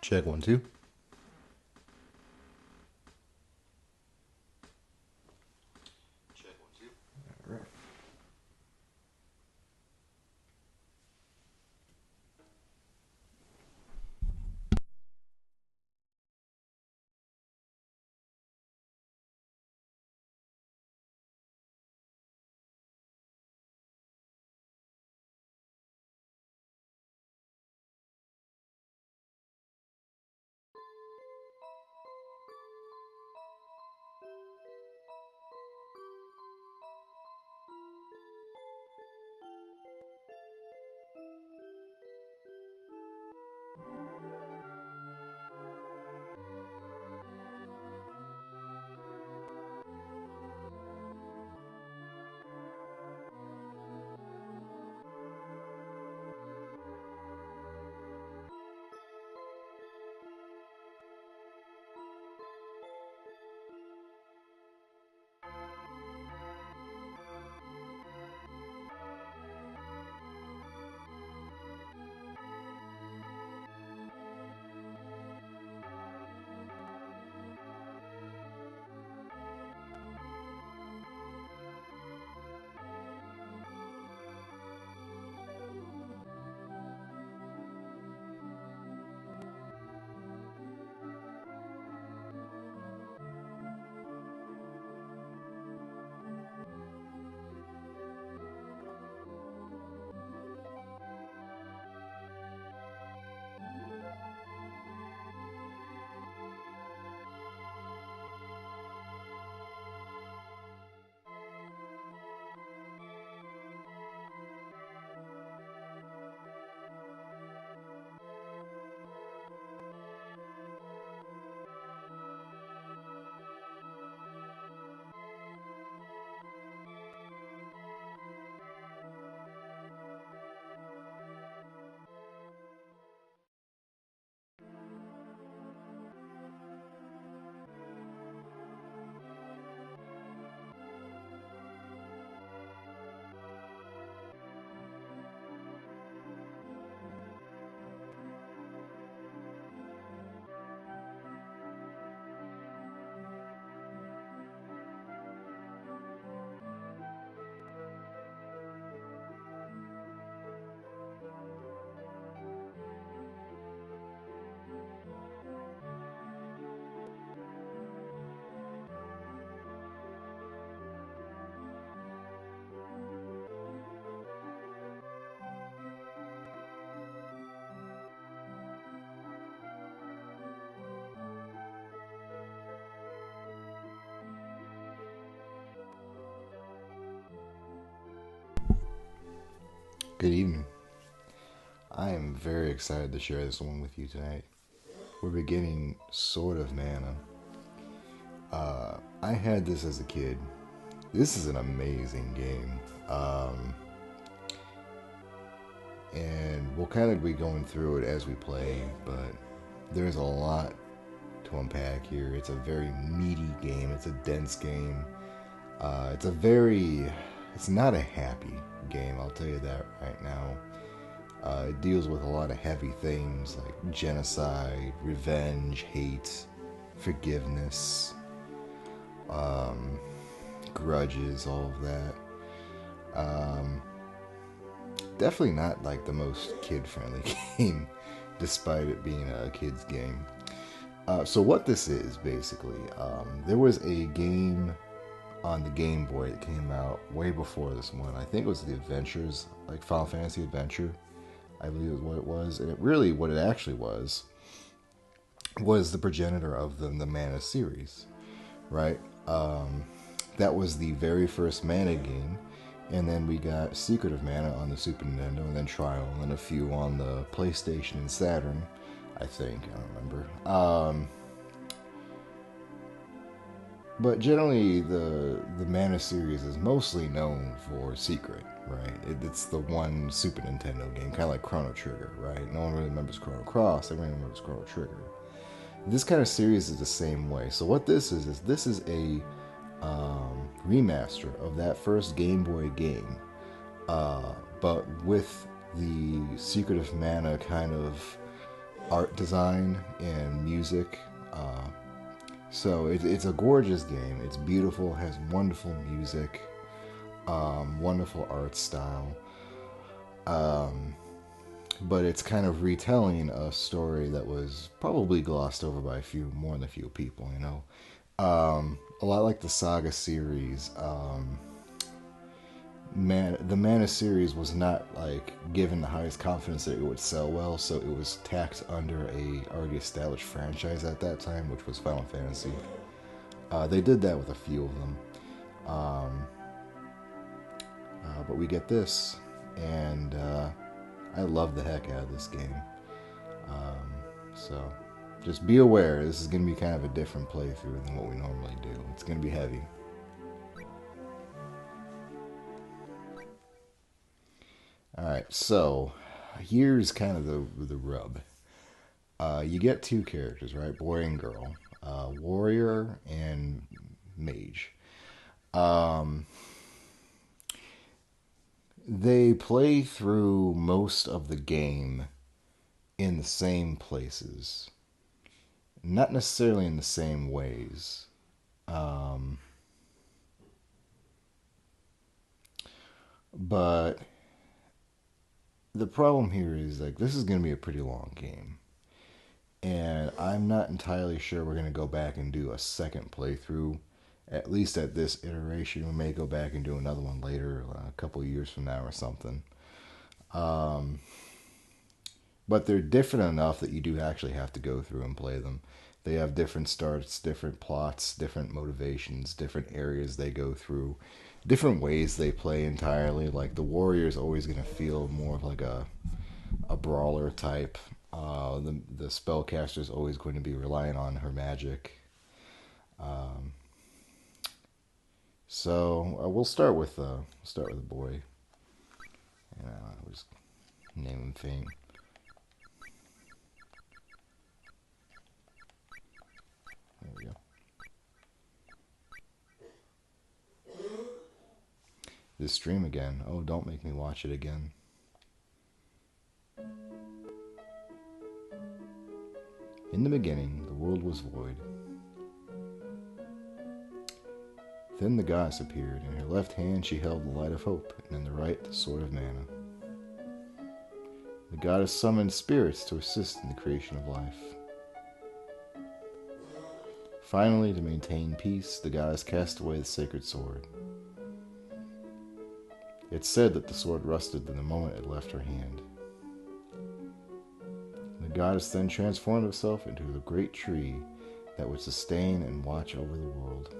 Check one, two. Right. Good evening. I am very excited to share this one with you tonight. We're beginning Sword of Mana. I had this as a kid. This is an amazing game. And we'll kind of be going through it as we play, but there's a lot to unpack here. It's a very meaty game. It's a dense game. It's not a happy game, I'll tell you that right now. It deals with a lot of heavy things like genocide, revenge, hate, forgiveness, grudges, all of that. Um, Definitely not like the most kid-friendly game, despite it being a kid's game. So what this is basically, there was a game on the Game Boy that came out way before this one. I think it was the Adventures, like Final Fantasy Adventure, I believe is what it was. And what it actually was the progenitor of the Mana series, right? That was the very first Mana game. And then we got Secret of Mana on the Super Nintendo, and then Trial, and then a few on the PlayStation and Saturn, I think. I don't remember. But generally, the Mana series is mostly known for Secret, right? It's the one Super Nintendo game, kind of like Chrono Trigger, right? No one really remembers Chrono Cross, everyone remembers Chrono Trigger. This kind of series is the same way. So what this is a remaster of that first Game Boy game, but with the Secret of Mana kind of art design and music. So it's a gorgeous game. It's beautiful, has wonderful music, wonderful art style. Um, but it's kind of retelling a story that was probably glossed over by more than a few people, you know. A lot like the Saga series. The Mana series was not like given the highest confidence that it would sell well, so it was tacked under a already established franchise at that time, which was Final Fantasy. They did that with a few of them, um, but we get this, and I love the heck out of this game. So just be aware, this is going to be kind of a different playthrough than what we normally do. It's going to be heavy. Alright, so here's kind of the rub. You get two characters, right? Boy and girl. Warrior and mage. Um, they play through most of the game in the same places. Not necessarily in the same ways. Um, but the problem here is like this is going to be a pretty long game. And I'm not entirely sure we're going to go back and do a second playthrough. At least at this iteration, we may go back and do another one later, a couple years from now or something. Um, but they're different enough that you do actually have to go through and play them. They have different starts, different plots, different motivations, different areas they go through, different ways they play entirely. Like the warrior is always going to feel more of like a brawler type. The spellcaster is always going to be relying on her magic. Um, so we'll start with the boy. And we'll just name him Fink. There we go. This stream again. Oh, don't make me watch it again. In the beginning, the world was void. Then the goddess appeared. In her left hand she held the light of hope, and in the right the sword of mana. The goddess summoned spirits to assist in the creation of life. Finally, to maintain peace, the goddess cast away the sacred sword. It's said that the sword rusted the moment it left her hand. The goddess then transformed herself into a great tree that would sustain and watch over the world.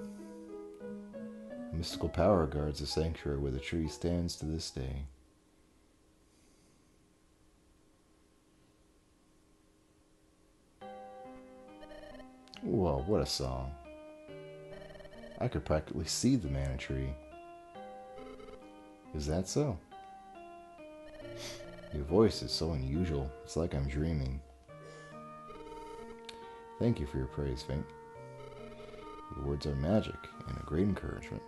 A mystical power guards the sanctuary where the tree stands to this day. Whoa, what a song. I could practically see the mana tree. Is that so? Your voice is so unusual. It's like I'm dreaming. Thank you for your praise, Fink. Your words are magic and a great encouragement.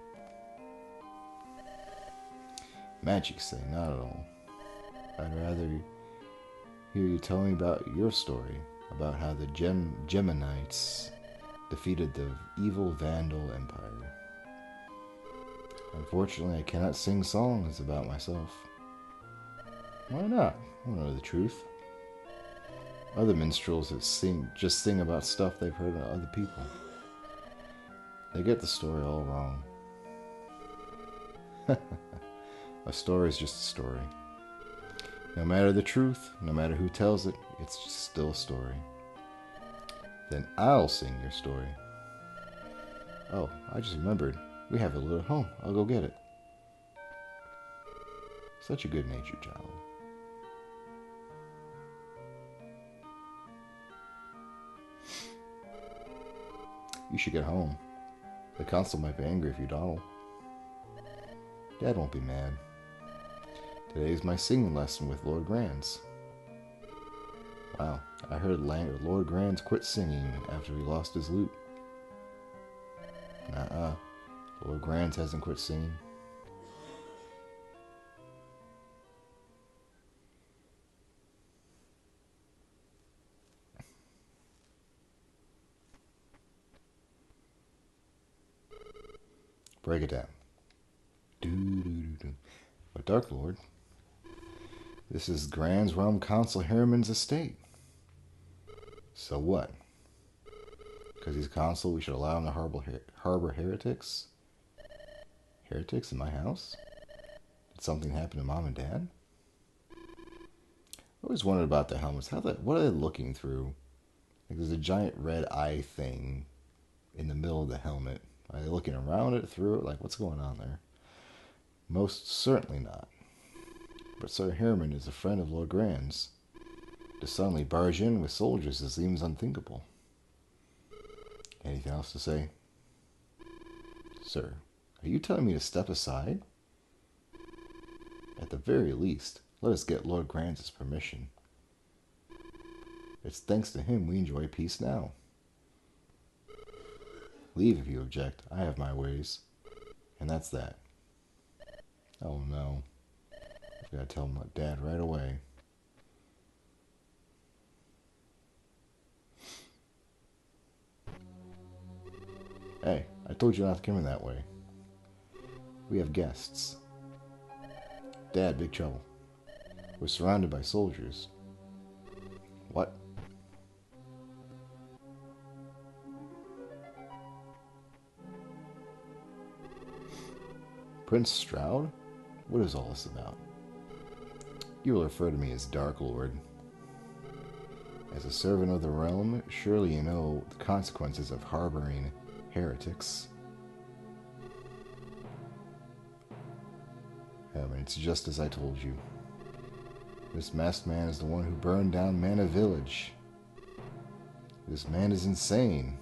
Magic say, not at all. I'd rather hear you tell me about your story, about how the Geminites defeated the evil Vandal Empire. Unfortunately, I cannot sing songs about myself. Why not? I want to know the truth. Other minstrels that just sing about stuff they've heard of other people. They get the story all wrong. A story is just a story. No matter the truth, no matter who tells it, it's just still a story. Then I'll sing your story. Oh, I just remembered. We have a little at home. I'll go get it. Such a good-natured child. You should get home. The council might be angry if you dawdle. Dad won't be mad. Today's my singing lesson with Lord Grands. Wow, I heard Lord Grands quit singing after he lost his lute. Nuh-uh. Lord Grands hasn't quit singing. Break it down. Do. But Dark Lord, this is Grand Realm Council Harriman's estate. So what? Because he's consul, we should allow him to harbor heretics? Heretics in my house? Did something happen to Mom and Dad? I always wondered about the helmets. What are they looking through? Like there's a giant red eye thing in the middle of the helmet. Are they looking around it, through it? Like, what's going on there? Most certainly not. But Sir Harriman is a friend of Lord Grand's. To suddenly barge in with soldiers seems unthinkable. Anything else to say? Sir, are you telling me to step aside? At the very least, let us get Lord Grand's permission. It's thanks to him we enjoy peace now. Leave if you object. I have my ways. And that's that. Oh no. I've got to tell my dad right away. Hey, I told you not to come in that way. We have guests. Dad, big trouble. We're surrounded by soldiers. What? Prince Stroud? What is all this about? You will refer to me as Dark Lord. As a servant of the realm, surely you know the consequences of harboring heretics. It's just as I told you. This masked man is the one who burned down Mana Village. This man is insane.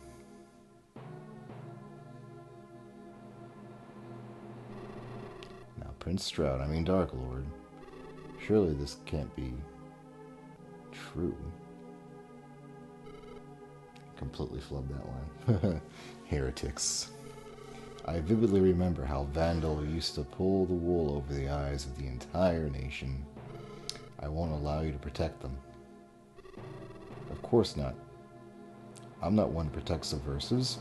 Now, Prince Stroud, I mean Dark Lord, surely this can't be true. Completely flubbed that line. Heretics. I vividly remember how Vandal used to pull the wool over the eyes of the entire nation. I won't allow you to protect them. Of course not. I'm not one to protect subversives.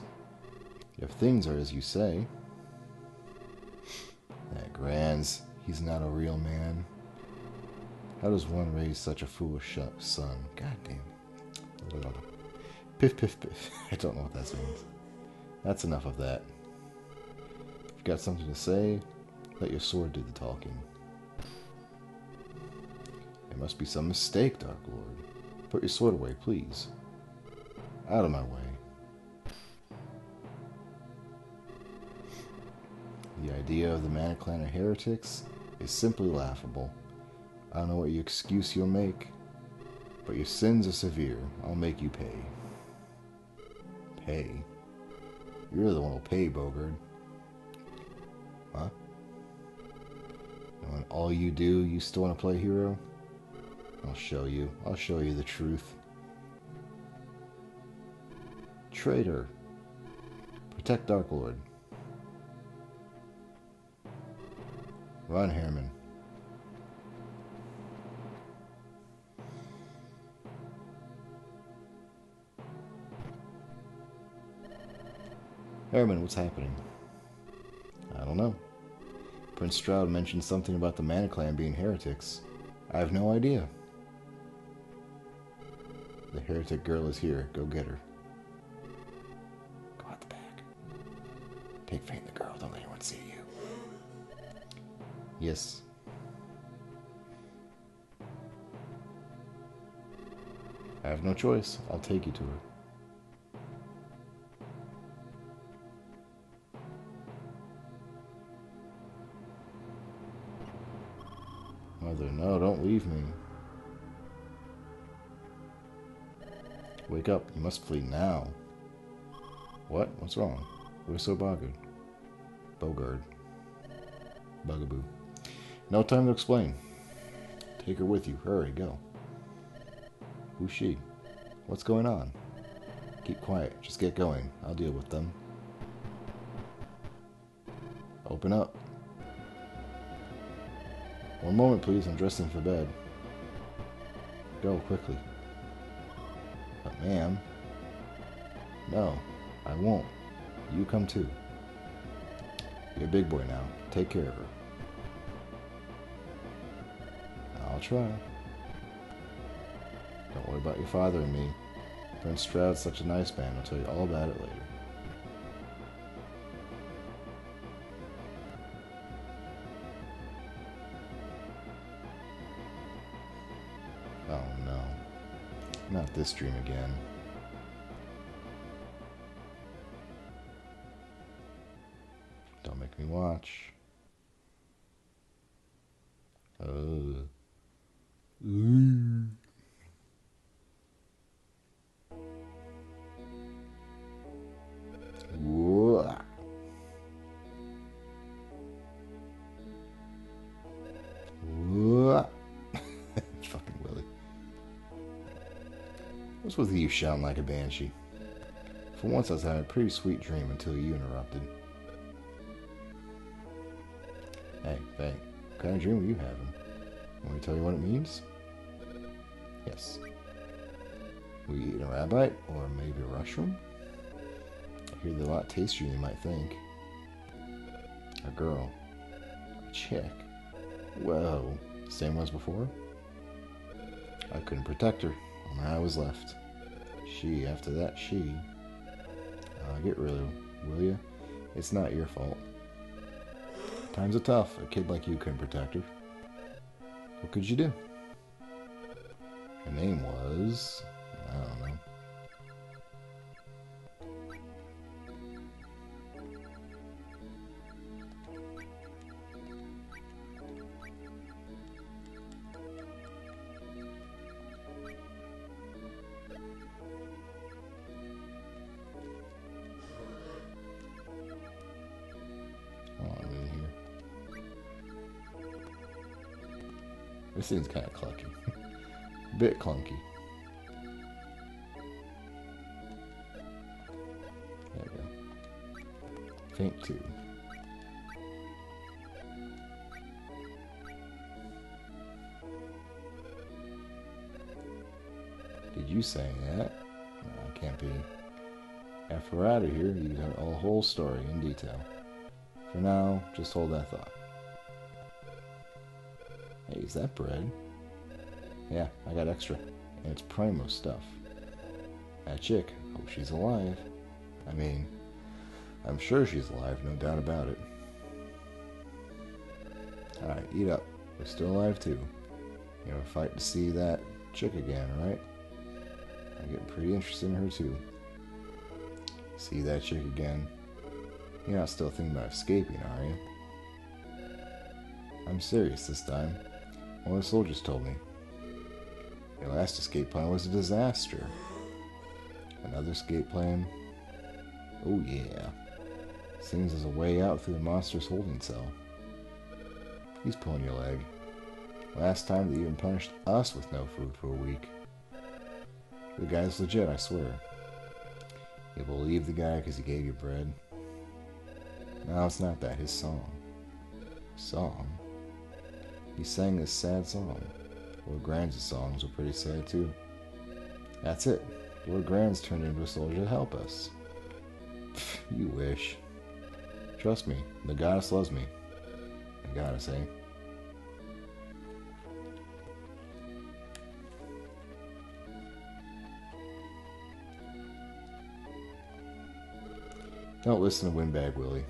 If things are as you say. That Grands, he's not a real man. How does one raise such a foolish son? God damn. Piff, piff, piff. I don't know what that means. That's enough of that. If you've got something to say, let your sword do the talking. There must be some mistake, Dark Lord. Put your sword away, please. Out of my way. The idea of the Mana Clan of heretics is simply laughable. I don't know what excuse you'll make, but your sins are severe. I'll make you pay. Pay? You're the one who'll pay, Bogard. Huh? And when all you do, you still want to play hero? I'll show you. I'll show you the truth. Traitor. Protect Dark Lord. Run, Harriman. Harriman, what's happening? I don't know. Prince Stroud mentioned something about the Mana Clan being heretics. I have no idea. The heretic girl is here. Go get her. Go out the back. Take Faint the girl. Don't let anyone see you. Yes. I have no choice. I'll take you to her. Mother, no, don't leave me. Wake up. You must flee now. What? What's wrong? Where's Sir Bogard? Bogard. Bugaboo. No time to explain. Take her with you. Hurry, go. Who's she? What's going on? Keep quiet. Just get going. I'll deal with them. Open up. One moment, please. I'm dressing for bed. Go, quickly. But, ma'am. No, I won't. You come too. You're a big boy now. Take care of her. I'll try. Don't worry about your father and me. Prince Stroud's such a nice man. I'll tell you all about it later. Oh no. Not this dream again. Don't make me watch. Whoa. Whoa. Fucking Willie. What's with you shouting like a banshee? For once I was having a pretty sweet dream until you interrupted. Hey, what kind of dream were you having? Want me to tell you what it means? Yes. Were you eating a rabbit or maybe a mushroom? I hear they're a lot tastier than you might think. A girl. A chick. Whoa. Same as before? I couldn't protect her. Only I was left. She, after that, she. Get rid of her, will you? It's not your fault. Times are tough. A kid like you couldn't protect her. What could you do? Her name was... I don't know. This thing's kind of clunky. Bit clunky. There we go. Faint 2. Did you say that? No, it can't be. After we're out of here, you got a whole story in detail. For now, just hold that thought. Hey, is that bread? Yeah, I got extra. And it's Primo stuff. That chick, hope she's alive. I mean, I'm sure she's alive, no doubt about it. Alright, eat up. We're still alive too. You have a fight to see that chick again, right? I'm getting pretty interested in her too. See that chick again. You're not still thinking about escaping, are you? I'm serious this time. One of the soldiers told me. Your last escape plan was a disaster. Another escape plan? Oh yeah. Seems there's a way out through the monster's holding cell. He's pulling your leg. Last time they even punished us with no food for a week. The guy's legit, I swear. You believe the guy because he gave you bread? No, it's not that. His song. Song? He sang this sad song. Lord Grand's songs were pretty sad too. That's it. Lord Grand's turned into a soldier to help us. You wish. Trust me, the goddess loves me. The goddess, eh? Don't listen to Windbag Willie.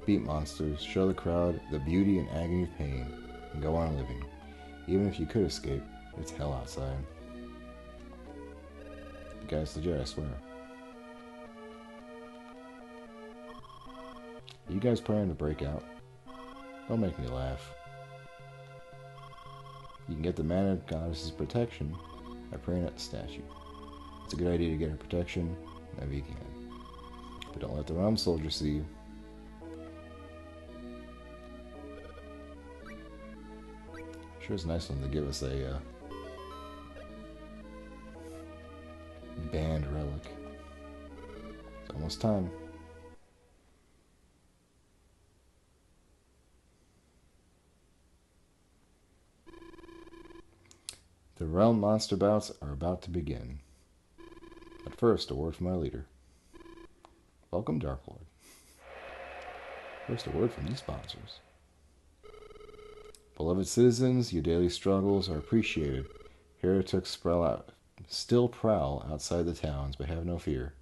Beat monsters, show the crowd the beauty and agony of pain, and go on living. Even if you could escape, it's hell outside. The guy's legit, I swear. Are you guys planning to break out? Don't make me laugh. You can get the Mana Goddess's protection by praying at the statue. It's a good idea to get her protection whenever you can. But don't let the realm soldier see you. Sure is nice of them to give us a banned relic. It's almost time. The realm monster bouts are about to begin. But first, a word from my leader. Welcome, Dark Lord. First, a word from these sponsors. Beloved citizens, your daily struggles are appreciated. Heretics still prowl outside the towns, but have no fear.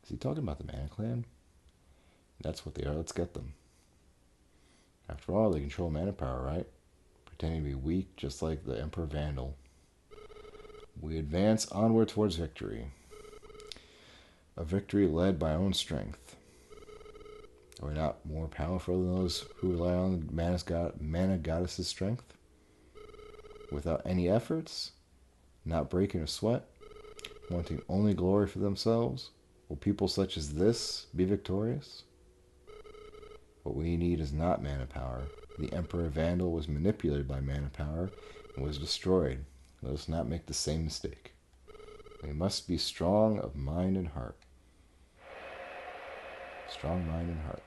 Is he talking about the Mana Clan? That's what they are. Let's get them. After all, they control mana power, right? Pretending to be weak, just like the Emperor Vandal. We advance onward towards victory. A victory led by our own strength. Are we not more powerful than those who rely on mana goddess's strength? Without any efforts? Not breaking a sweat? Wanting only glory for themselves? Will people such as this be victorious? What we need is not mana power. The Emperor Vandal was manipulated by mana power and was destroyed. Let us not make the same mistake. We must be strong of mind and heart. Strong mind and heart.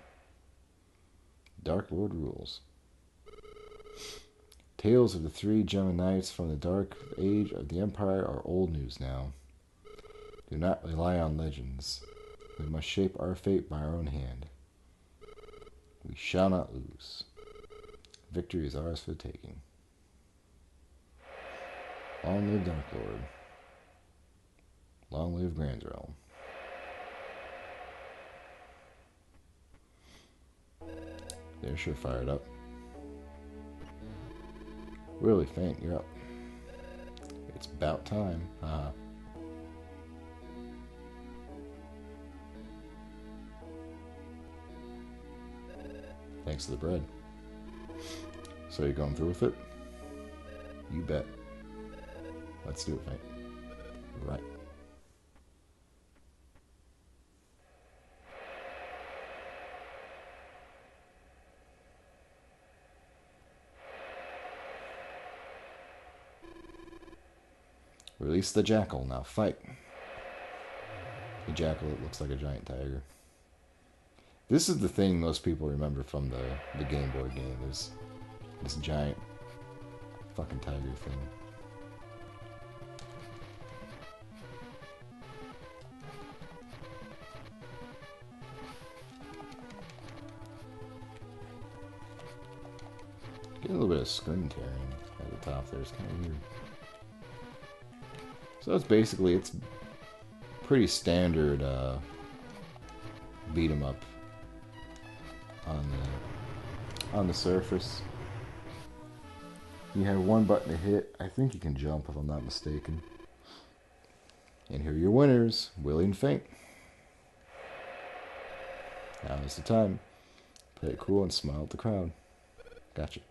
Dark Lord rules. Tales of the three Geminites from the dark age of the Empire are old news now. Do not rely on legends. We must shape our fate by our own hand. We shall not lose. Victory is ours for the taking. Long live Dark Lord. Long live Grand's Realm. They're sure fired up. Really faint, you're up. It's about time. Thanks to the bread. So you going through with it? You bet. Let's do it, Faint. Right. Release the jackal. Now fight. The jackal looks like a giant tiger. This is the thing most people remember from the Game Boy game, is this giant fucking tiger thing. Getting a little bit of screen tearing at the top there. It's kind of weird. So it's basically, it's pretty standard beat 'em up on the surface. You have one button to hit. I think you can jump if I'm not mistaken. And here are your winners, Willie and Faint. Now is the time. Play it cool and smile at the crowd. Gotcha.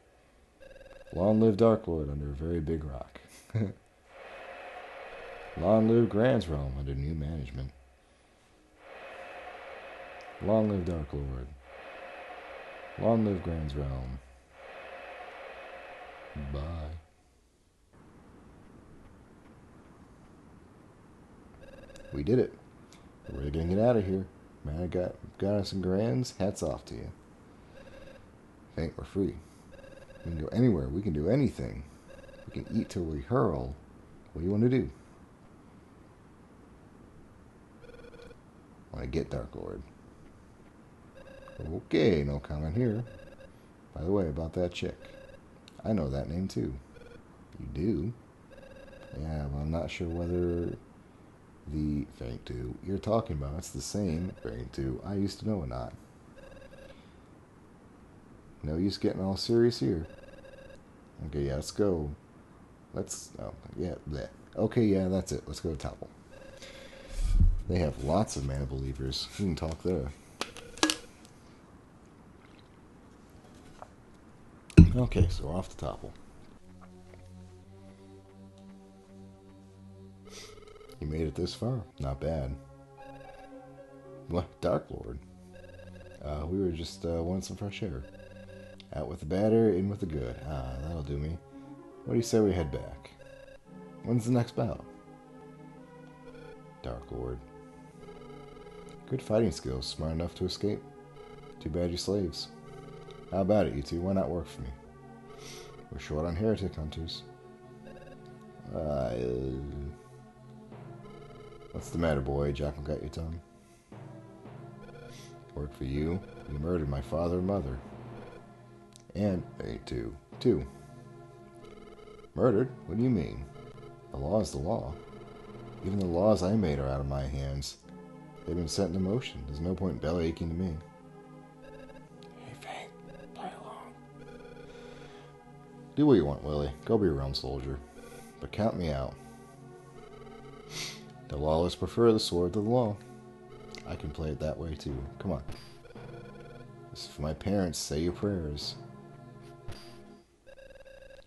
Long live Dark Lord under a very big rock. Long live Grand's Realm under new management. Long live Dark Lord. Long live Grand's Realm. Bye. We did it. We're ready to get out of here. Man, I got us some Grands. Hats off to you. Think we're free. We can go anywhere. We can do anything. We can eat till we hurl. What do you want to do? I want to get Dark Lord. Okay, no comment here. By the way, about that chick. I know that name too. You do? Yeah, but I'm not sure whether the Faint 2 you're talking about, it's the same Faint 2 I used to know or not. No use getting all serious here. Okay, yeah, let's go. Oh, yeah, bleh. Okay, yeah, that's it. Let's go to Topple. They have lots of mana believers. We can talk there. Okay, so off to Topple. You made it this far. Not bad. What? Dark Lord? We were just wanting some fresh air. Out with the batter, in with the good. That'll do me. What do you say we head back? When's the next battle? Dark Lord. Good fighting skills. Smart enough to escape. Too bad you're slaves. How about it, you two? Why not work for me? We're short on heretic hunters. What's the matter, boy? Jackal got your tongue? Work for you. You murdered my father and mother. And me too. Two. Murdered? What do you mean? The law is the law. Even the laws I made are out of my hands. They've been set into motion. There's no point belly aching to me. Hey, Fang, play along. Do what you want, Willie. Go be your own soldier. But count me out. The lawless prefer the sword to the law. I can play it that way too. Come on. This is for my parents. Say your prayers.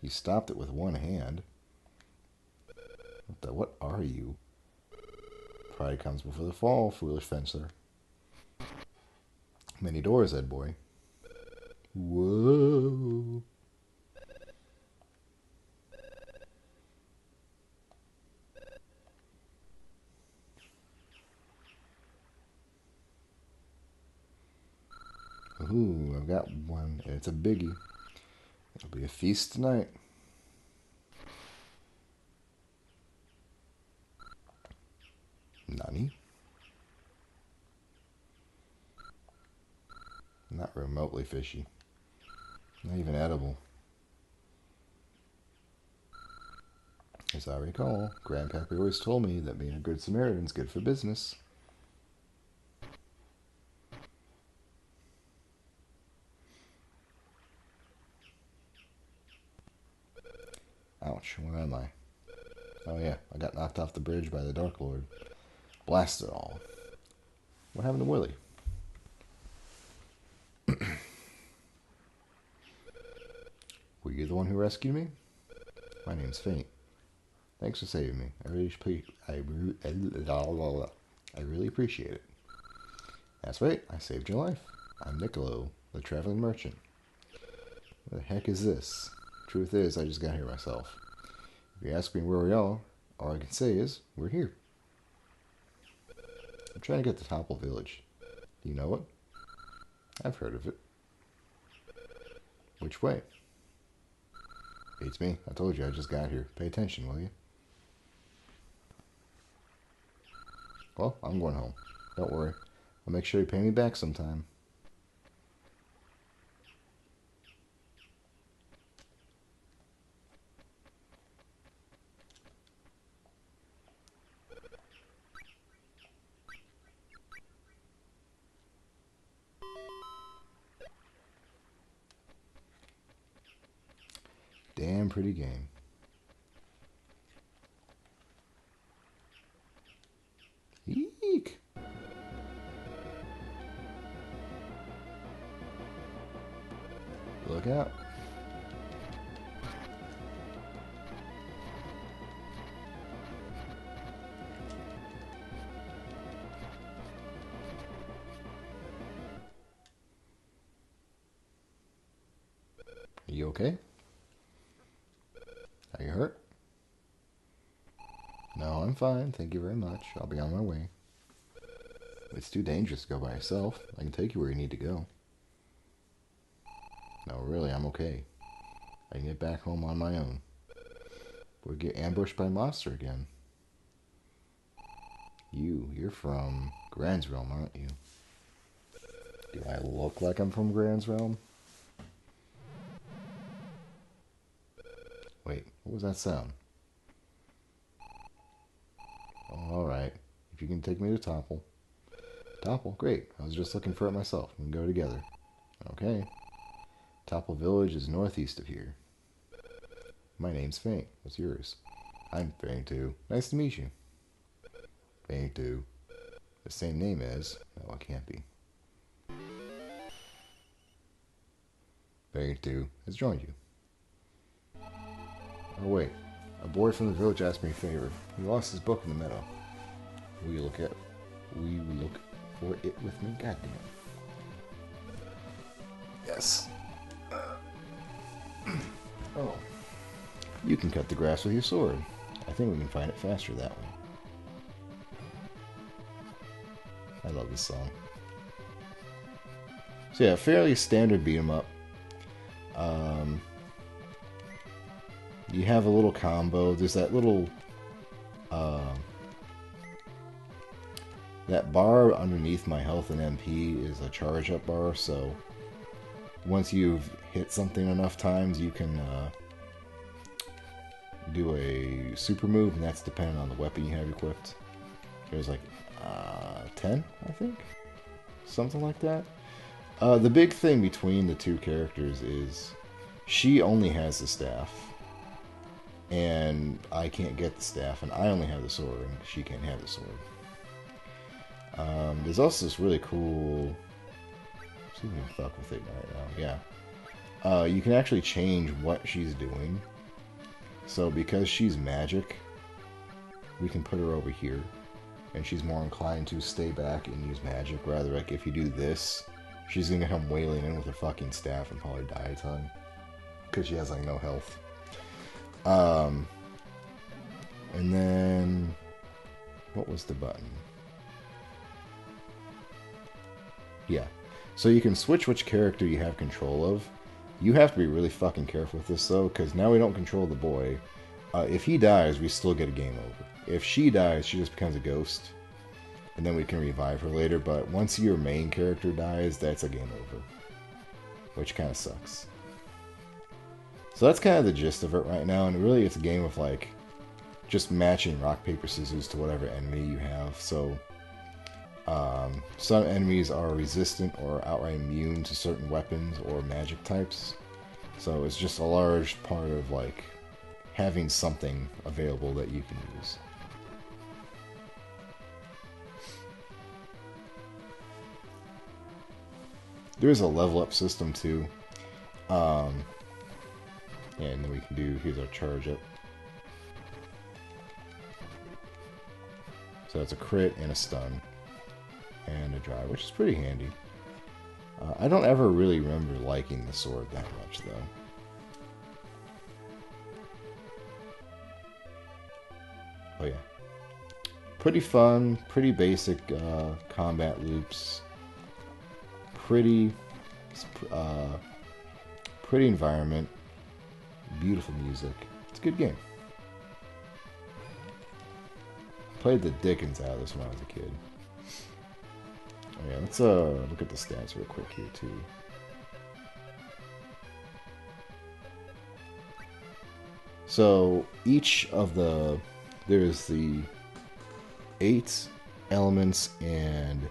You stopped it with one hand. What are you? Pride comes before the fall, foolish fencer. Many doors, Ed boy. Whoa. Ooh, I've got one, and it's a biggie. It'll be a feast tonight. Nani? Not remotely fishy. Not even edible. As I recall, Grandpappy always told me that being a good Samaritan's good for business. Ouch, where am I? Oh yeah, I got knocked off the bridge by the Dark Lord. Blast it all. What happened to Willie? Were you the one who rescued me? My name's Faint. Thanks for saving me. I really appreciate it. That's right, I saved your life. I'm Niccolo, the traveling merchant. What the heck is this? Truth is, I just got here myself. If you ask me where we are, all I can say is, we're here. I'm trying to get to Topple Village. Do you know it? I've heard of it. Which way? Beats me. I told you I just got here. Pay attention, will you? Well, I'm going home. Don't worry. I'll make sure you pay me back sometime. Damn pretty game. Eek! Look out. Are you okay? Are you hurt? No, I'm fine. Thank you very much. I'll be on my way. It's too dangerous to go by yourself. I can take you where you need to go. No, really, I'm okay. I can get back home on my own. We'll get ambushed by a monster again. You're from Grand's Realm, aren't you? Do I look like I'm from Grand's Realm? Wait, what was that sound? Alright, if you can take me to Topple. Topple, great. I was just looking for it myself. We can go together. Okay. Topple Village is northeast of here. My name's Faint. What's yours? I'm Faint too. Nice to meet you. Faint too. The same name as... No, it can't be. Faint too has joined you. Oh wait. A boy from the village asked me a favor. He lost his book in the meadow. Will you look for it with me? Goddamn. Yes. Oh. You can cut the grass with your sword. I think we can find it faster that way. I love this song. So yeah, fairly standard beat 'em up. You have a little combo. There's that little That bar underneath my health and MP is a charge up bar, so once you've hit something enough times, you can do a super move, and that's dependent on the weapon you have equipped. There's like 10, I think? Something like that. The big thing between the two characters is she only has the staff, and I can't get the staff, and I only have the sword, and she can't have the sword. There's also this really cool... See if we can fuck with it right now. Yeah. You can actually change what she's doing. So because she's magic, we can put her over here, and she's more inclined to stay back and use magic, rather like if you do this, she's gonna come wailing in with her fucking staff and probably die a ton. Because she has like no health. And then what was the button? Yeah. So you can switch which character you have control of. You have to be really fucking careful with this though, because now we don't control the boy. If he dies, we still get a game over. If she dies, she just becomes a ghost. And then we can revive her later, but once your main character dies, that's a game over. Which kind of sucks. So that's kind of the gist of it right now, and really it's a game of like, just matching rock, paper, scissors to whatever enemy you have. So, some enemies are resistant or outright immune to certain weapons or magic types. So it's just a large part of like, having something available that you can use. There is a level up system too. And then we can do, here's our charge up. So that's a crit and a stun. And a drive, which is pretty handy. I don't ever really remember liking the sword that much though. Oh yeah. Pretty fun, pretty basic combat loops. Pretty environment. Beautiful music. It's a good game. Played the dickens out of this when I was a kid. Oh yeah, let's look at the stats real quick here too. So each of there's the 8 elements and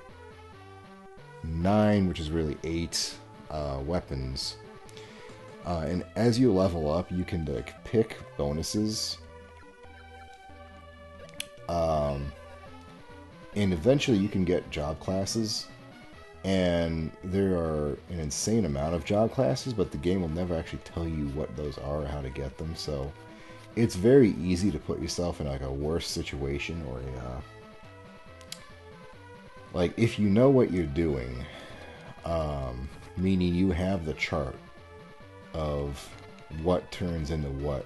9, which is really 8 weapons. And as you level up, you can like pick bonuses. And eventually you can get job classes. And there are an insane amount of job classes, but the game will never actually tell you what those are or how to get them. So it's very easy to put yourself in like a worse situation, or like if you know what you're doing, meaning you have the chart of what turns into what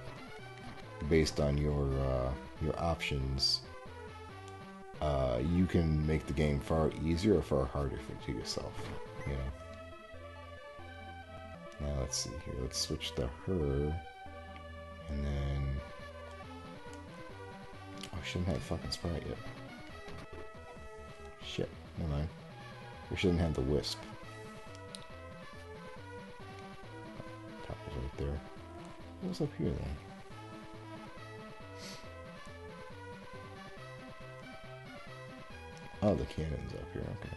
based on your options, you can make the game far easier or far harder to yourself, you know. Now let's see here. Let's switch to her, and then she doesn't have a fucking sprite yet. Shit, never mind. We shouldn't have the wisp. Top is right there. What's up here then? Oh, the cannon's up here, okay.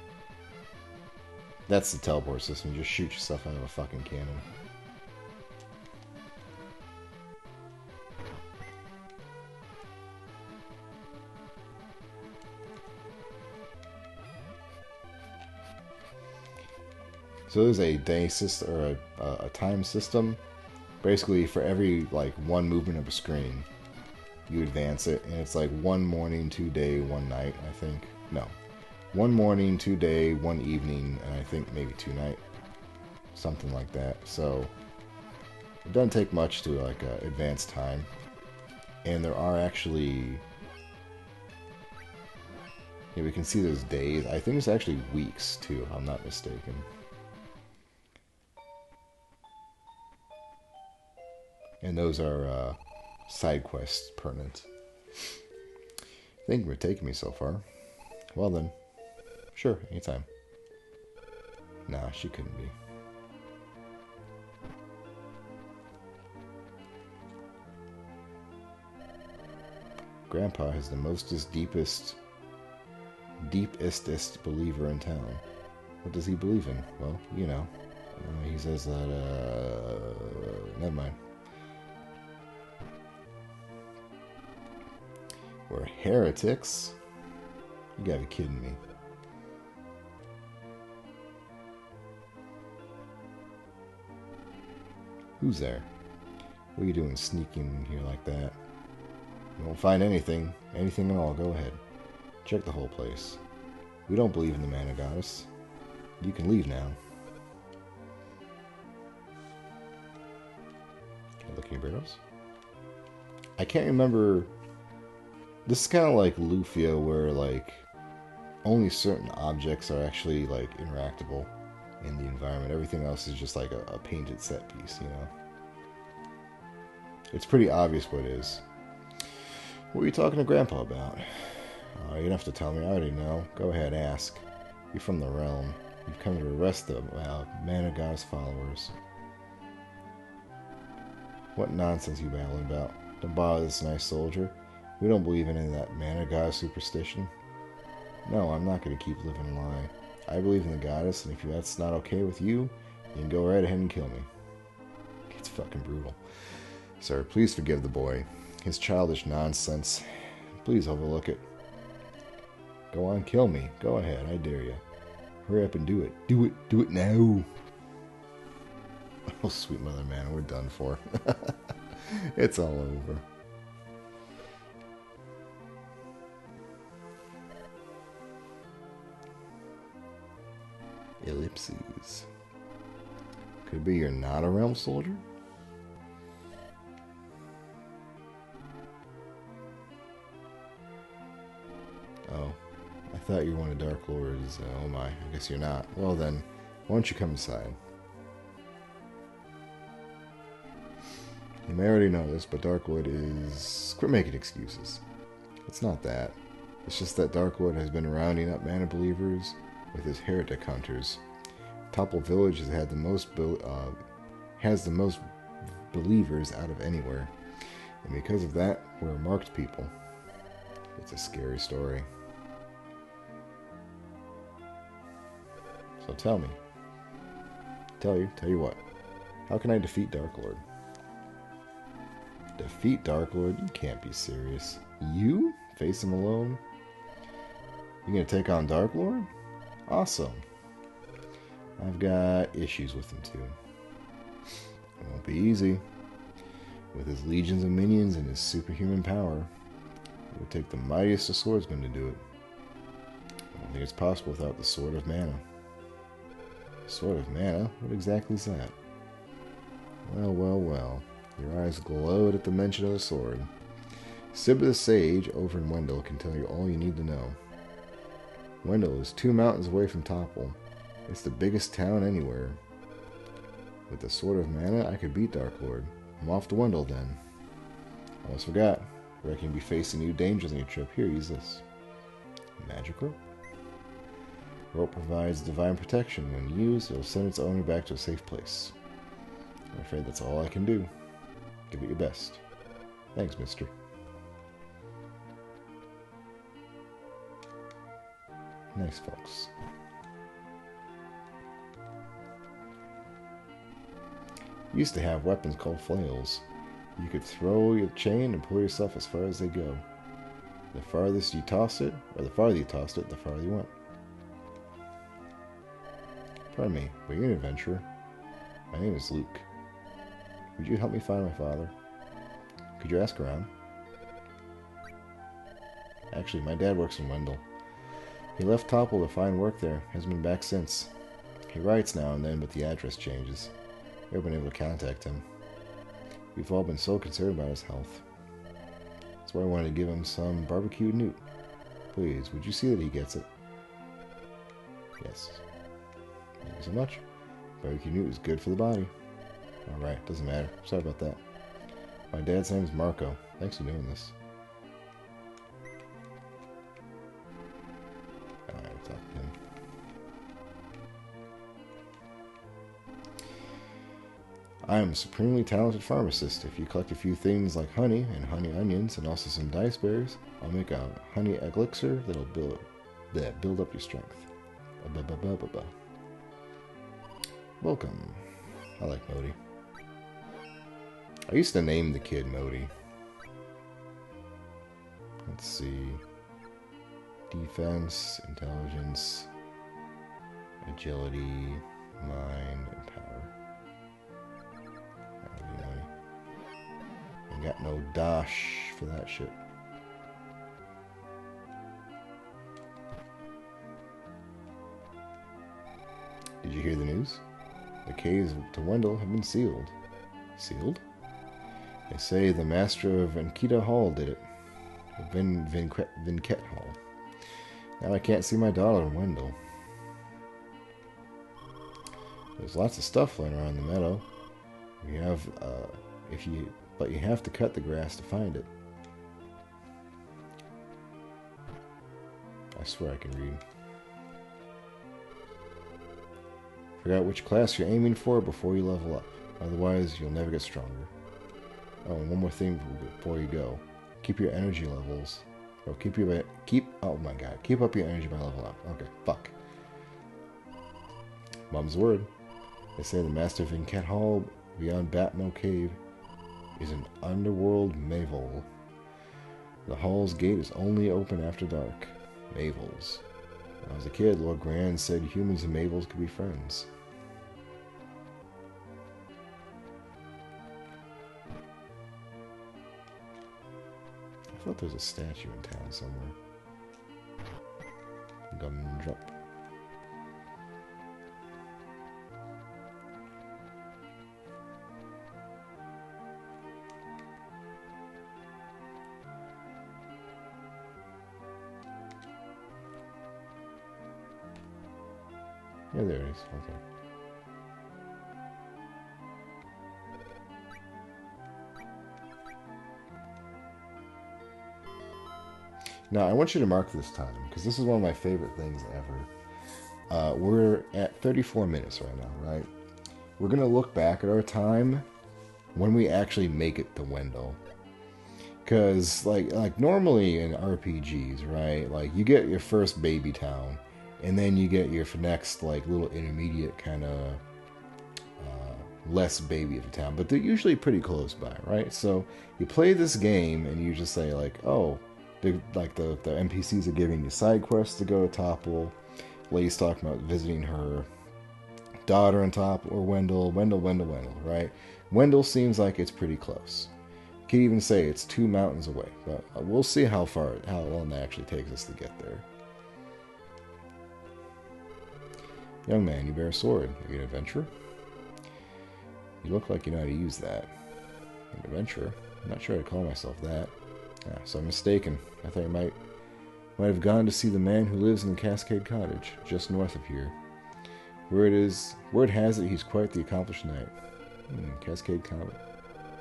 That's the teleport system, just shoot yourself out of a fucking cannon. So there's a day system, or a time system. Basically, for every like one movement of a screen, you advance it, and it's like 1 morning, 2 day, 1 night, I think. No. 1 morning, 2 day, 1 evening, and I think maybe 2 night. Something like that. So it doesn't take much to like advance time. And there are actually, yeah, we can see there's days. I think it's actually weeks too, if I'm not mistaken. And those are side quests permanent. I think we're taking me so far. Well then, Sure, anytime. Nah, she couldn't be. Grandpa is the mostest, deepest believer in town. What does he believe in? Well, you know. He says that, never mind. We're heretics? You gotta be kidding me. Who's there? What are you doing sneaking in here like that? You won't find anything. Anything at all. Go ahead. Check the whole place. We don't believe in the Mana Goddess. You can leave now. Can I look anywhere else? I can't remember. This is kind of like Lufia, where like only certain objects are actually like interactable in the environment. Everything else is just like a painted set piece, you know. It's pretty obvious what it is. What were you talking to Grandpa about? You don't have to tell me. I already know. Go ahead, ask. You're from the realm. You've come to arrest the Mana Goddess followers. What nonsense you babbling about? Don't bother this nice soldier. We don't believe in any of that Mana Goddess superstition. No, I'm not going to keep living a lie. I believe in the goddess, and if that's not okay with you, you can go right ahead and kill me. It's fucking brutal. Sir, please forgive the boy. His childish nonsense. Please overlook it. Go on, kill me. Go ahead, I dare you. Hurry up and do it. Do it. Do it now. Oh, sweet mother, man, we're done for. It's all over. Ellipses. Could be you're not a realm soldier? Oh, I thought you were one of Dark Lord's. Oh my, I guess you're not. Well then, why don't you come inside? You may already know this, but Dark Lord is... Quit making excuses. It's not that. It's just that Dark Lord has been rounding up Mana believers with his heretic hunters. Topple Village has had the most believers out of anywhere, and because of that, we're a marked people. It's a scary story. So tell me. Tell you what. How can I defeat Dark Lord? Defeat Dark Lord? You can't be serious. You? Face him alone? You gonna take on Dark Lord? Awesome. I've got issues with him too. It won't be easy. With his legions of minions and his superhuman power, it would take the mightiest of swordsmen to do it. I don't think it's possible without the Sword of Mana. Sword of Mana? What exactly is that? Well, well, well. Your eyes glowed at the mention of the sword. Sibba the Sage over in Wendel can tell you all you need to know. Wendel is 2 mountains away from Topple. It's the biggest town anywhere. With the Sword of Mana, I could beat Dark Lord. I'm off to Wendel then. Almost forgot. Reckon you'll be facing new dangers on your trip. Here, use this. Magic rope. Rope provides divine protection. When used, it'll send its owner back to a safe place. I'm afraid that's all I can do. Give it your best. Thanks, mister. Nice, folks. Used to have weapons called flails. You could throw your chain and pull yourself as far as they go. The farthest you tossed it, or the farther you tossed it, the farther you went. Pardon me, but you're an adventurer. My name is Luke. Would you help me find my father? Could you ask around? Actually, my dad works in Wendel. He left Topple to find work there. Hasn't been back since. He writes now and then, but the address changes. Never been able to contact him. We've all been so concerned about his health. That's why I wanted to give him some barbecued newt. Please, would you see that he gets it? Yes. Thank you so much. Barbecue newt is good for the body. Alright, doesn't matter. Sorry about that. My dad's name is Marco. Thanks for doing this. Alright, we'll talk to him. I am a supremely talented pharmacist. If you collect a few things like honey and honey onions and also some dice berries, I'll make a honey elixir that'll build up your strength. Ba-ba-ba-ba-ba. Welcome. I like Modi. I used to name the kid Modi. Let's see. Defense, intelligence, agility, mind, and power. I got no dash for that shit. Did you hear the news? The caves to Wendell have been sealed. Sealed? They say the master of Venkita Hall did it. Vinket Hall. Now I can't see my daughter in Wendell. There's lots of stuff laying around the meadow. But you have to cut the grass to find it. I swear I can read. Figure out which class you're aiming for before you level up. Otherwise, you'll never get stronger. Oh, and one more thing before you go. Keep your energy levels. Oh, oh my god. Keep up your energy by level up. Okay, fuck. Mom's word. They say the Master of Vinket Hall beyond Batmo Cave is an underworld Mavol. The hall's gate is only open after dark. Mavels. When I was a kid, Lord Grand said humans and Mavels could be friends. I thought there was a statue in town somewhere. Gumdrop. Yeah, there it is. Okay. Now, I want you to mark this time, because this is one of my favorite things ever. We're at 34 minutes right now, right? We're going to look back at our time when we actually make it to Wendell. Because, like normally in RPGs, right? Like, you get your first baby town, and then you get your next, like, little intermediate kind of less baby of a town. But they're usually pretty close by, right? So you play this game, and you just say, like, oh, the NPCs are giving you side quests to go to Topple. Lay's talking about visiting her daughter in Topple, or Wendell, right? Wendell seems like it's pretty close. You could even say it's 2 mountains away, but we'll see how long it actually takes us to get there. Young man, you bear a sword. Are you an adventurer? You look like you know how to use that. An adventurer? I'm not sure I'd call myself that. Ah, so I'm mistaken. I thought you might have gone to see the man who lives in the Cascade Cottage, just north of here. Word has it he's quite the accomplished knight. Cascade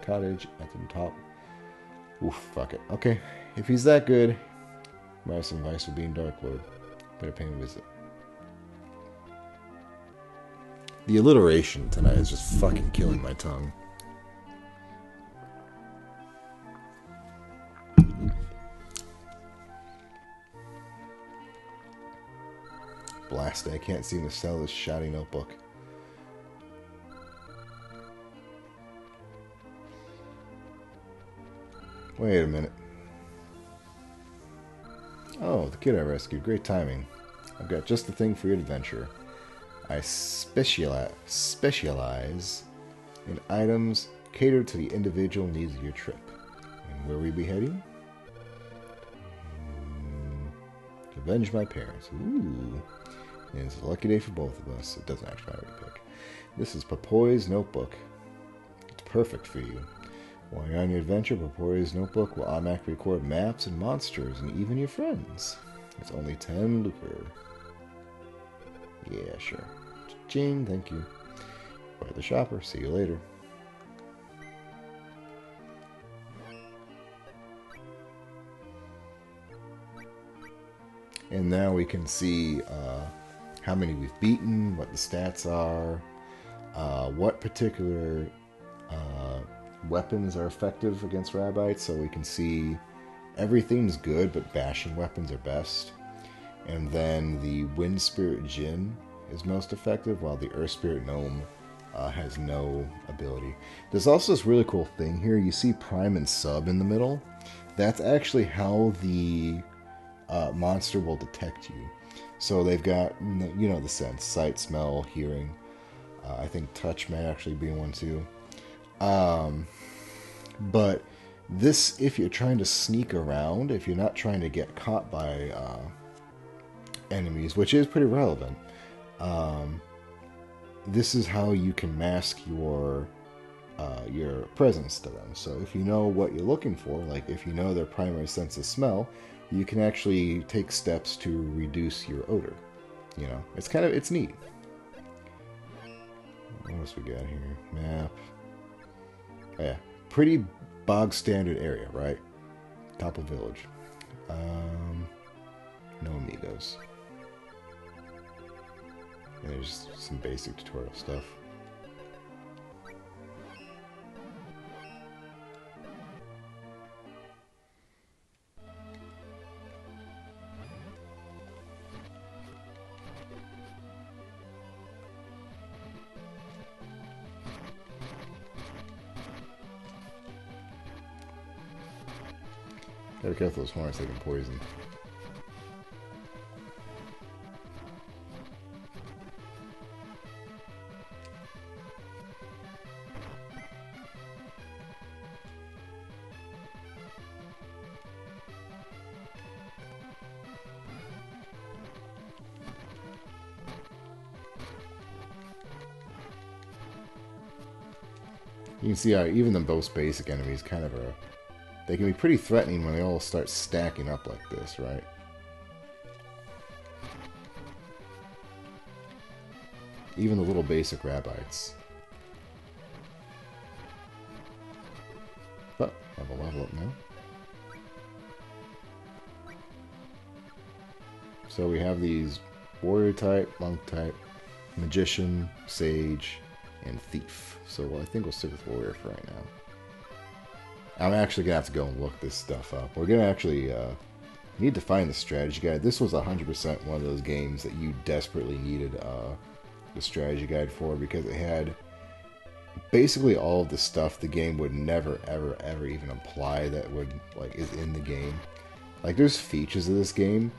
Cottage at the top. Oof, fuck it. Okay, if he's that good, might have some advice for being Dark Lord. Better pay him a visit. The alliteration tonight is just fucking killing my tongue. Blast it, I can't seem to sell this shoddy notebook. Wait a minute. Oh, the kid I rescued. Great timing. I've got just the thing for your adventure. I specialize in items catered to the individual needs of your trip. And where we be heading? To avenge my parents. Ooh. And it's a lucky day for both of us. It doesn't actually matter what you pick. This is Papoy's notebook. It's perfect for you. While you're on your adventure, Papoy's notebook will automatically record maps and monsters and even your friends. It's only 10 lucre. Yeah, sure. Ching, thank you. Quite the shopper. See you later. And now we can see how many we've beaten, what the stats are, what particular Uh, Weapons are effective against Rabites, so we can see everything's good, but bashing weapons are best. And then the Wind Spirit Jinn is most effective, while the Earth Spirit Gnome has no ability. There's also this really cool thing here. You see Prime and Sub in the middle. That's actually how the monster will detect you. So they've got, the sense, sight, smell, hearing. I think touch may actually be one too. But this, if you're trying to sneak around, if you're not trying to get caught by enemies, which is pretty relevant, this is how you can mask your presence to them. So if you know what you're looking for, like if you know their primary sense of smell, you can actually take steps to reduce your odor. It's neat. What else we got here? Map. Oh, yeah, pretty bog standard area, right? Topple Village. No amigos. And there's some basic tutorial stuff. Gotta be careful those horns, they can poison. You can see how even the most basic enemies they can be pretty threatening when they all start stacking up like this, right? Even the little basic Rabites. But I have a level up now. So we have these warrior type, monk type, magician, sage, and thief. So I think we'll stick with warrior for right now. I'm actually going to have to go and look this stuff up. We're going to actually need to find the strategy guide. This was 100% one of those games that you desperately needed the strategy guide for, because it had basically all of the stuff the game would never, ever, ever even apply that is in the game. Like, there's features of this game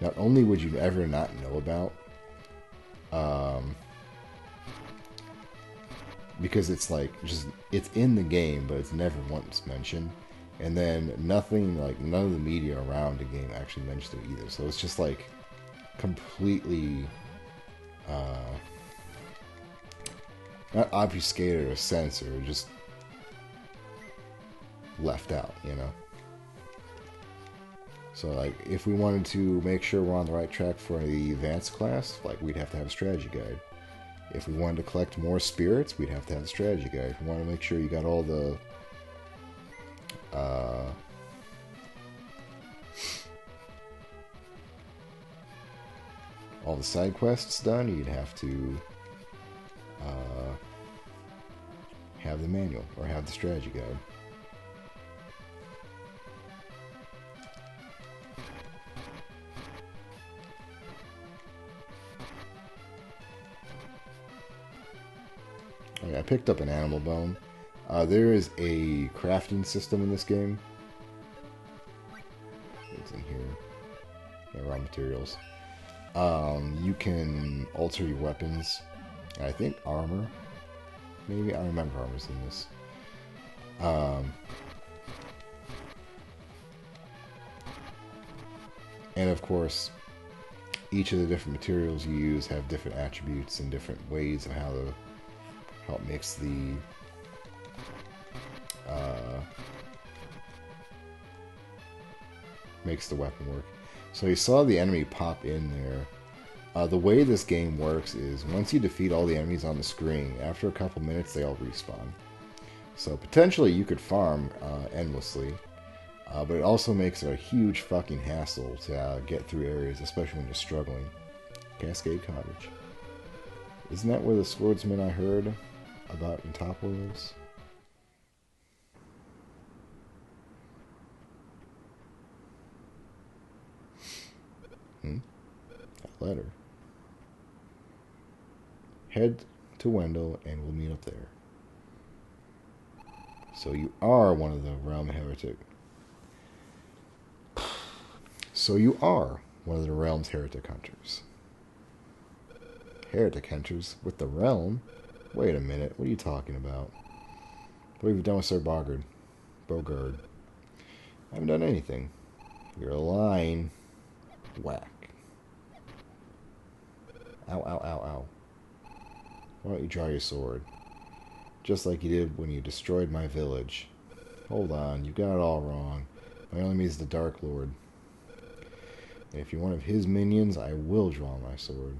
not only would you ever not know about, because it's it's in the game, but it's never once mentioned. And then none of the media around the game actually mentioned it either. So it's just completely not obfuscated or censored, just left out, So if we wanted to make sure we're on the right track for the advanced class, we'd have to have a strategy guide. If we wanted to collect more spirits, we'd have to have a strategy guide. If we want to make sure you got all the side quests done, you'd have to have the manual or have the strategy guide. I picked up an animal bone. There is a crafting system in this game. It's in here. Yeah, raw materials. You can alter your weapons. I think armor. Maybe I remember armor's in this. And of course, each of the different materials you use have different attributes and different ways of how to help mix the makes the weapon work. So you saw the enemy pop in there. The way this game works is once you defeat all the enemies on the screen, after a couple minutes they all respawn. So potentially you could farm endlessly, but it also makes it a huge fucking hassle to get through areas, especially when you're struggling. Cascade Cottage. Isn't that where the swordsman I heard about in Topple is? Letter. Head to Wendel and we'll meet up there. So you are one of the realm heretic. So you are one of the realm's heretic hunters. Heretic hunters with the realm? Wait a minute, what are you talking about? What have you done with Sir Bogard? Bogard. I haven't done anything. You're lying. Whack. Ow, ow, ow, ow. Why don't you draw your sword? Just like you did when you destroyed my village. Hold on, you got it all wrong. My enemy is the Dark Lord. And if you're one of his minions, I will draw my sword.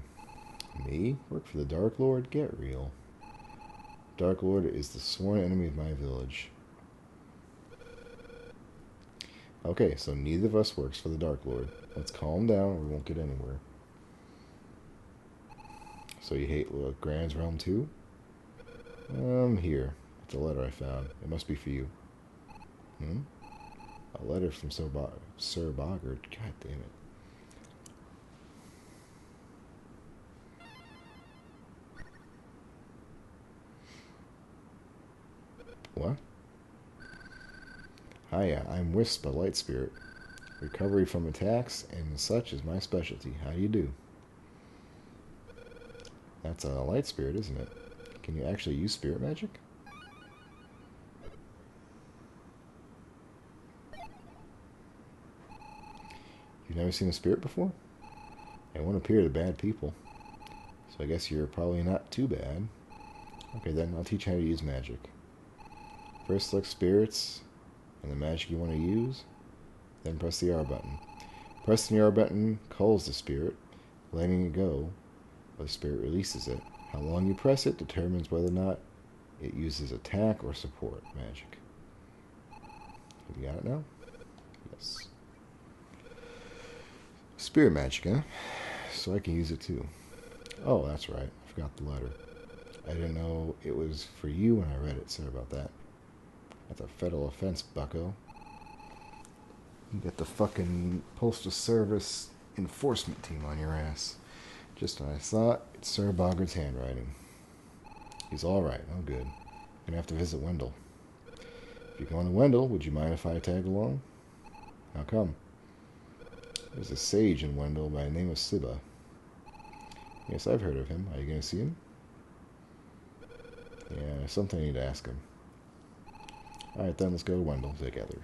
Me? Work for the Dark Lord? Get real. Dark Lord is the sworn enemy of my village. Okay, so neither of us works for the Dark Lord. Let's calm down or we won't get anywhere. So you hate Grand's Realm too? Here. It's a letter I found. It must be for you. A letter from Sir Bogard. God damn it. What? Hiya, I'm Wisp, a light spirit. Recovery from attacks and such is my specialty. How do you do? That's a light spirit, isn't it? Can you actually use spirit magic? You've never seen a spirit before? They won't appear to bad people. So I guess you're probably not too bad. Okay then, I'll teach you how to use magic. First select spirits and the magic you want to use. Then press the R button. Pressing the R button calls the spirit. Letting it go, the spirit releases it. How long you press it determines whether or not it uses attack or support magic. Have you got it now? Yes. Spirit magic, huh? So I can use it too. Oh, that's right. I forgot the letter. I didn't know it was for you when I read it. Sorry about that. That's a federal offense, bucko. You got the fucking Postal Service enforcement team on your ass. Just when I thought, it's Sir Bogard's handwriting. He's alright, oh good. Gonna have to visit Wendel. If you're going to Wendel, would you mind if I tag along? How come? There's a sage in Wendel by the name of Siba. Yes, I've heard of him. Are you gonna see him? Yeah, something I need to ask him. Alright then, let's go to Wendel together.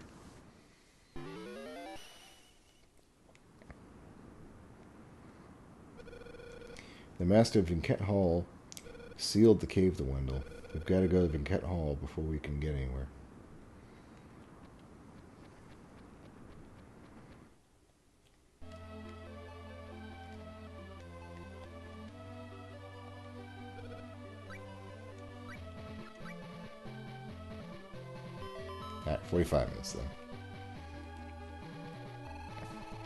The master of Vinket Hall sealed the cave to Wendel. We've got to go to Vinket Hall before we can get anywhere. Alright, 45 minutes then.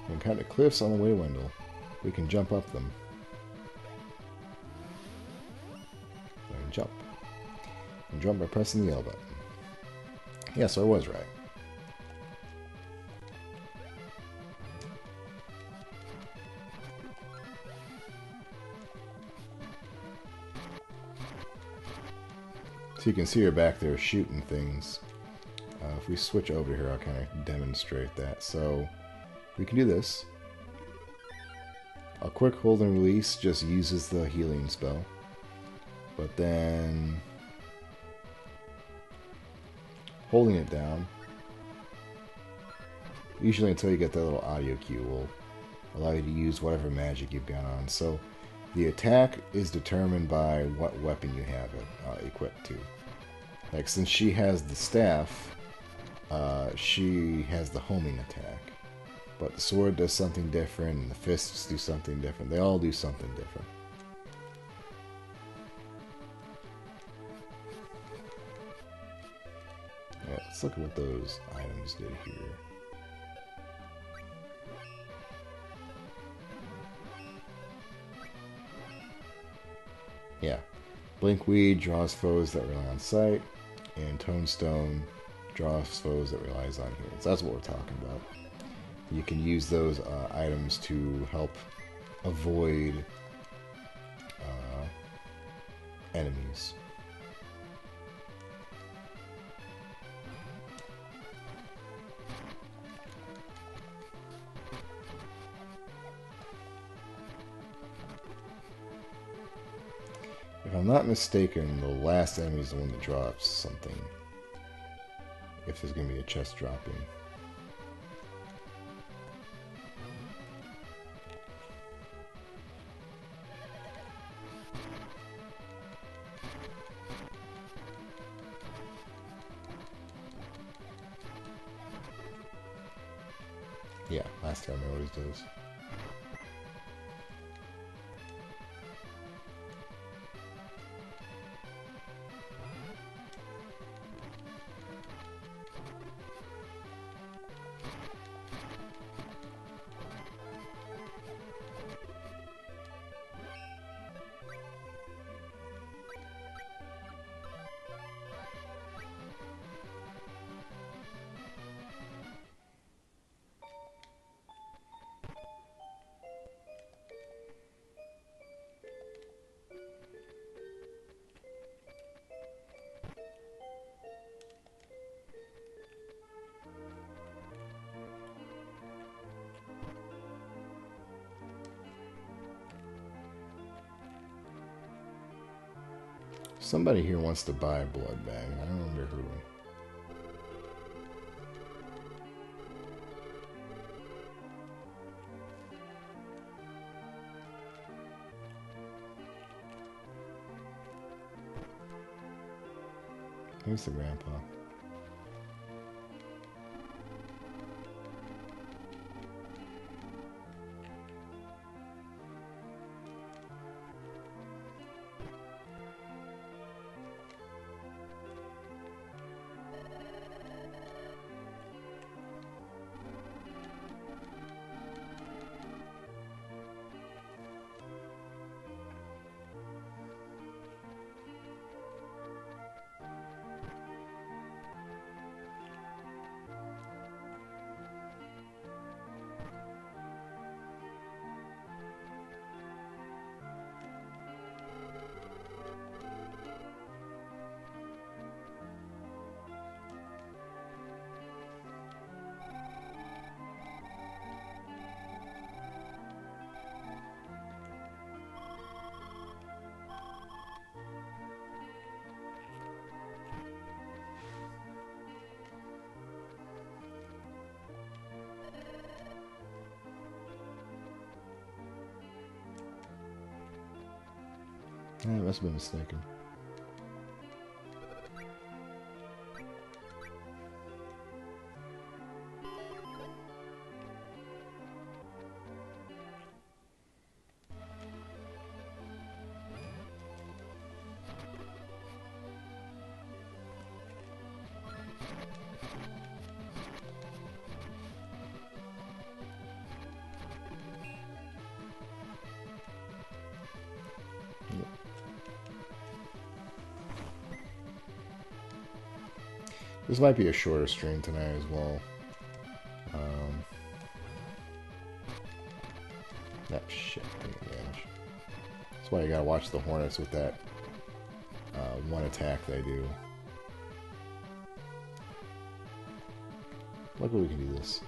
We can cut the cliffs on the way to Wendel. We can jump up them. And jump. And jump by pressing the L button. Yeah, so I was right. So you can see her back there shooting things. If we switch over here, I'll kind of demonstrate that. So we can do this. A quick hold and release just uses the healing spell. But then holding it down, usually until you get that little audio cue, will allow you to use whatever magic you've got on. So the attack is determined by what weapon you have it equipped to. Like, since she has the staff, she has the homing attack. But the sword does something different, and the fists do something different. They all do something different. Alright, let's look at what those items did here. Yeah. Blinkweed draws foes that rely on sight, and Tonestone draws foes that relies on healing. So that's what we're talking about. You can use those items to help avoid enemies. If I'm not mistaken, the last enemy is the one that drops something. If there's going to be a chest dropping. Yeah, last time it always does. Somebody here wants to buy a blood bag. I don't remember who. Who's the grandpa? I must have been mistaken. This might be a shorter stream tonight as well. That shit. That's why you gotta watch the Hornets with that one attack they do. Luckily we can do this.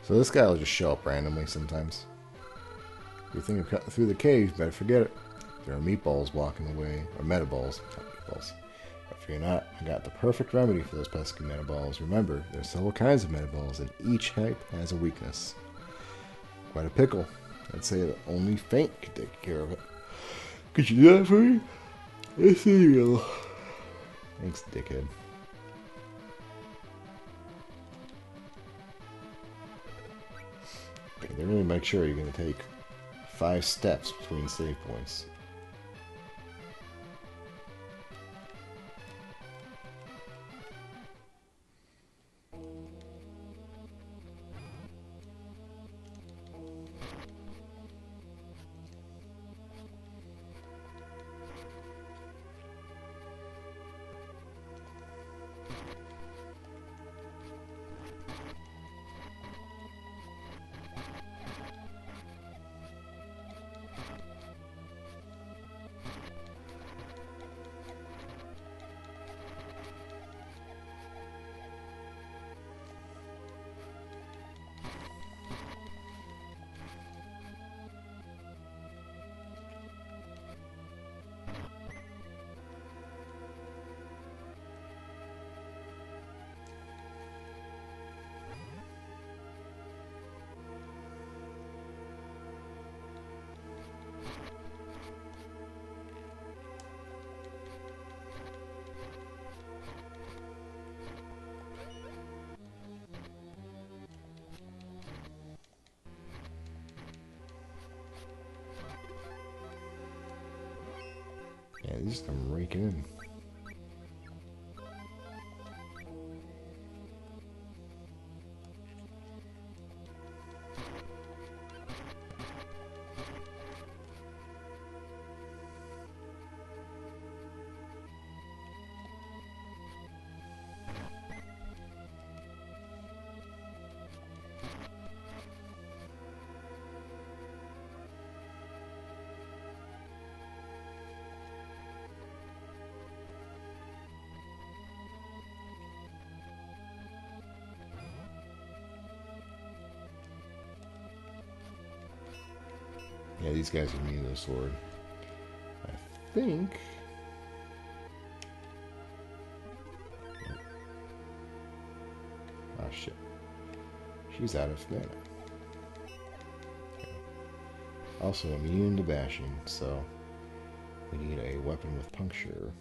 So this guy will just show up randomly sometimes. If you think of cutting through the cave, you better forget it. There are meatballs blocking the way, or metaballs, not meatballs. But fear not, I got the perfect remedy for those pesky metaballs. Remember, there's several kinds of metaballs, and each type has a weakness. Quite a pickle. I'd say that only Faint could take care of it. Could you do that for me? Yes, I will. Thanks, dickhead. Okay, they really make sure you're going to take 5 steps between save points. Yeah, these come raking in. Yeah, these guys are immune to the sword. I think. Oh shit. She's out of mana. Okay. Also immune to bashing, so we need a weapon with puncture.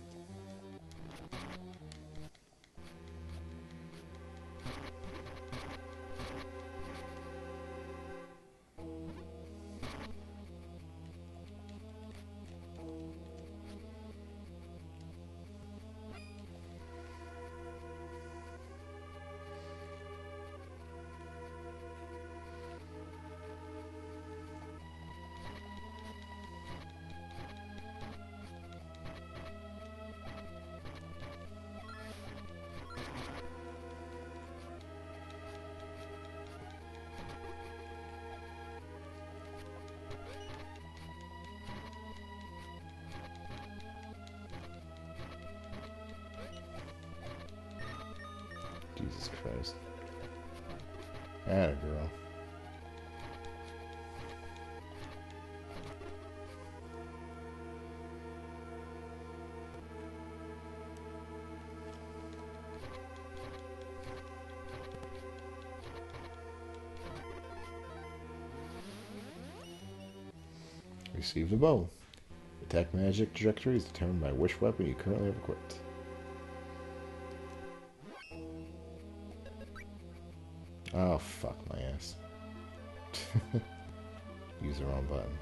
Jesus Christ. Atta girl. Receive the bow. Attack magic trajectory is determined by which weapon you currently have equipped. Oh, fuck my ass. Use the wrong button.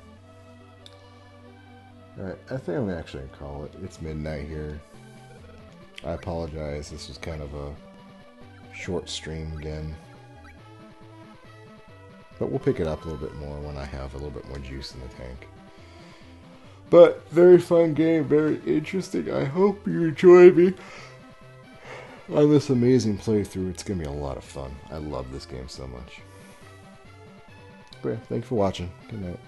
Alright, I think I'm actually going to call it. It's midnight here. I apologize. This was kind of a short stream again. But we'll pick it up a little bit more when I have a little bit more juice in the tank. But, very fun game, very interesting. I hope you enjoy me on this amazing playthrough. It's going to be a lot of fun. I love this game so much. But yeah, thanks for watching. Good night.